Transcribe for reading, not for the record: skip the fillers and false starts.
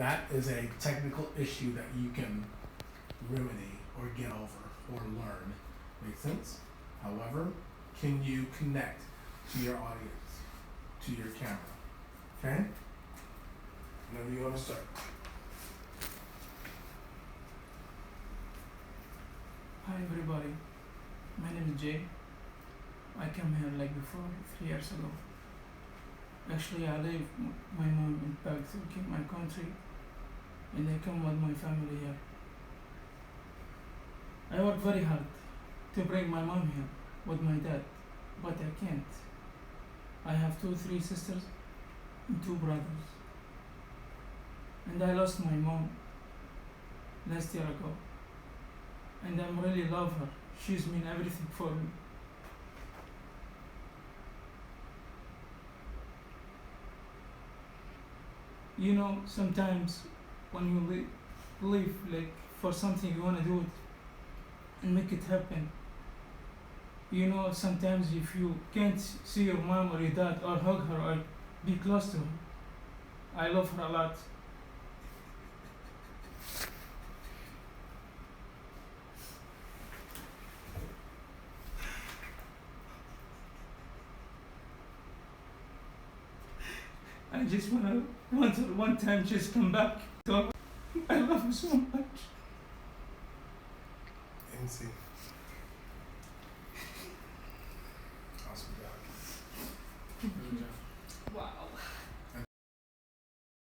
that is a technical issue that you can remedy or get over or learn. Make sense? However, can you connect to your audience, to your camera? Okay? Whenever you want to start. Hi everybody, my name is Jay. I came here like before 3 years ago. Actually, I leave my mom in Pakistan, my country, and I come with my family here. I work very hard to bring my mom here with my dad, but I can't. I have 3 sisters and 2 brothers, and I lost my mom last year ago, and I really love her. She's mean everything for me. You know, sometimes when you live like for something you wanna do it and make it happen. You know, sometimes if you can't see your mom or your dad or hug her or be close to her, I love her a lot. I just want her one time just come back to her. I love her so much. MC.